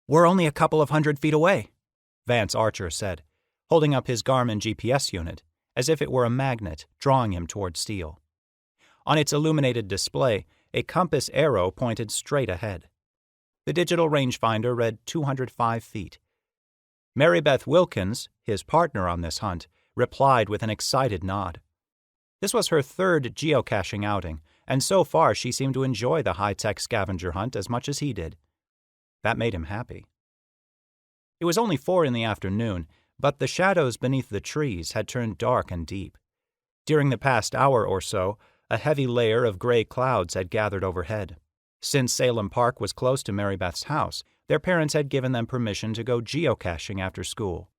"We're only a couple of 100 feet away," Vance Archer said, holding up his Garmin GPS unit as if it were a magnet drawing him toward steel. On its illuminated display, a compass arrow pointed straight ahead. The digital rangefinder read 205 feet. Marybeth Wilkins, his partner on this hunt, replied with an excited nod. This was her third geocaching outing, and so far she seemed to enjoy the high-tech scavenger hunt as much as he did. That made him happy. It was only 4 in the afternoon, but the shadows beneath the trees had turned dark and deep. During the past hour or so, a heavy layer of gray clouds had gathered overhead. Since Salem Park was close to Marybeth's house, their parents had given them permission to go geocaching after school.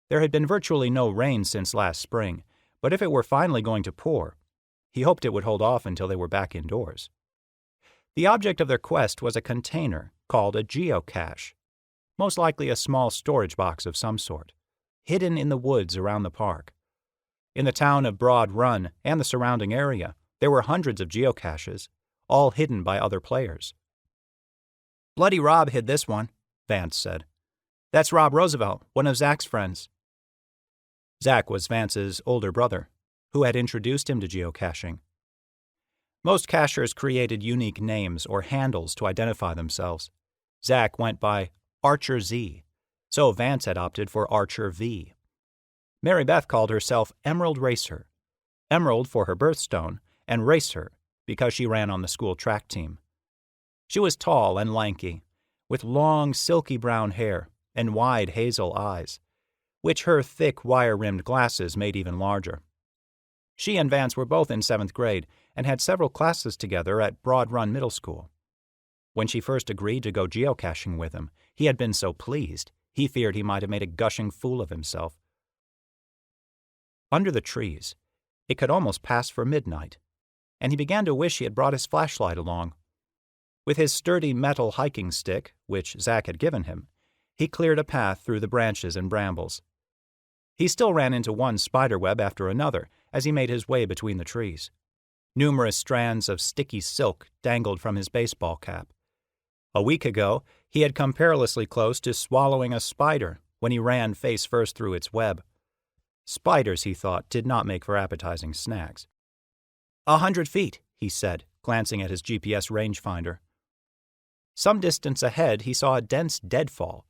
There had been virtually no rain since last spring, but if it were finally going to pour, he hoped it would hold off until they were back indoors. The object of their quest was a container called a geocache, most likely a small storage box of some sort, hidden in the woods around the park. In the town of Broad Run and the surrounding area, there were hundreds of geocaches, all hidden by other players. "Bloody Rob hid this one," Vance said. "That's Rob Roosevelt, one of Zach's friends." Zach was Vance's older brother, who had introduced him to geocaching. Most cachers created unique names or handles to identify themselves. Zach went by Archer Z, so Vance had opted for Archer V. Marybeth called herself Emerald Racer, Emerald for her birthstone, and Racer because she ran on the school track team. She was tall and lanky, with long, silky brown hair and wide hazel eyes, which her thick, wire-rimmed glasses made even larger. She and Vance were both in 7th grade and had several classes together at Broad Run Middle School. When she first agreed to go geocaching with him, he had been so pleased, he feared he might have made a gushing fool of himself. Under the trees, it could almost pass for midnight, and he began to wish he had brought his flashlight along. With his sturdy metal hiking stick, which Zach had given him, he cleared a path through the branches and brambles. He still ran into one spiderweb after another as he made his way between the trees. Numerous strands of sticky silk dangled from his baseball cap. A week ago, he had come perilously close to swallowing a spider when he ran face first through its web. Spiders, he thought, did not make for appetizing snacks. 100 feet, he said, glancing at his GPS rangefinder. Some distance ahead, he saw a dense deadfall,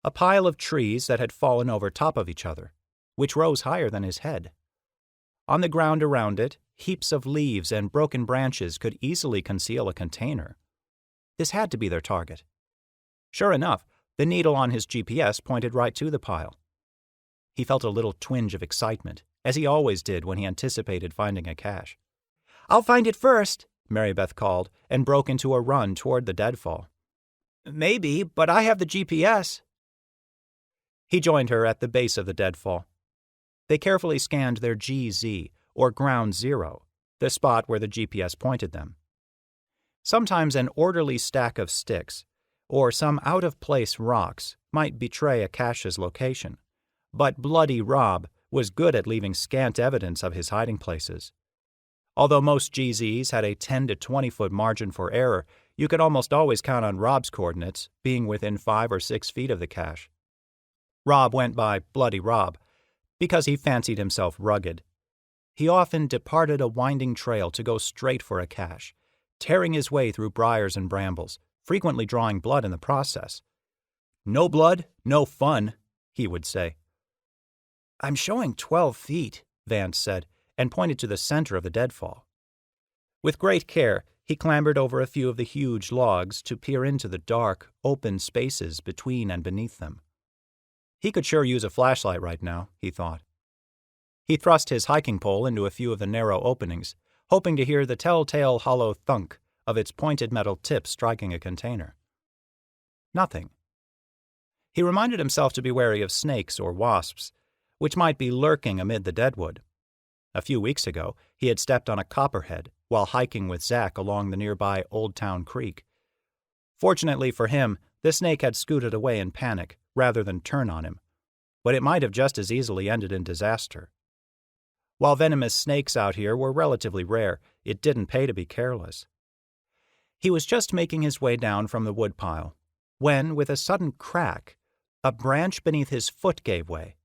a pile of trees that had fallen over top of each other, which rose higher than his head. On the ground around it, heaps of leaves and broken branches could easily conceal a container. This had to be their target. Sure enough, the needle on his GPS pointed right to the pile. He felt a little twinge of excitement, as he always did when he anticipated finding a cache. "I'll find it first," Marybeth called, and broke into a run toward the deadfall. "Maybe, but I have the GPS." He joined her at the base of the deadfall. They carefully scanned their GZ, or ground zero, the spot where the GPS pointed them. Sometimes an orderly stack of sticks, or some out-of-place rocks, might betray a cache's location, but Bloody Rob was good at leaving scant evidence of his hiding places. Although most GZs had a 10 to 20-foot margin for error, you could almost always count on Rob's coordinates being within 5 or 6 feet of the cache. Rob went by Bloody Rob because he fancied himself rugged. He often departed a winding trail to go straight for a cache, tearing his way through briars and brambles, frequently drawing blood in the process. "No blood, no fun," he would say. "I'm showing 12 feet, Vance said, and pointed to the center of the deadfall. With great care, he clambered over a few of the huge logs to peer into the dark, open spaces between and beneath them. He could sure use a flashlight right now, he thought. He thrust his hiking pole into a few of the narrow openings, hoping to hear the telltale hollow thunk of its pointed metal tip striking a container. Nothing. He reminded himself to be wary of snakes or wasps, which might be lurking amid the deadwood. A few weeks ago, he had stepped on a copperhead while hiking with Zach along the nearby Old Town Creek. Fortunately for him, the snake had scooted away in panic rather than turn on him, but it might have just as easily ended in disaster. While venomous snakes out here were relatively rare, it didn't pay to be careless. He was just making his way down from the woodpile when, with a sudden crack, a branch beneath his foot gave way,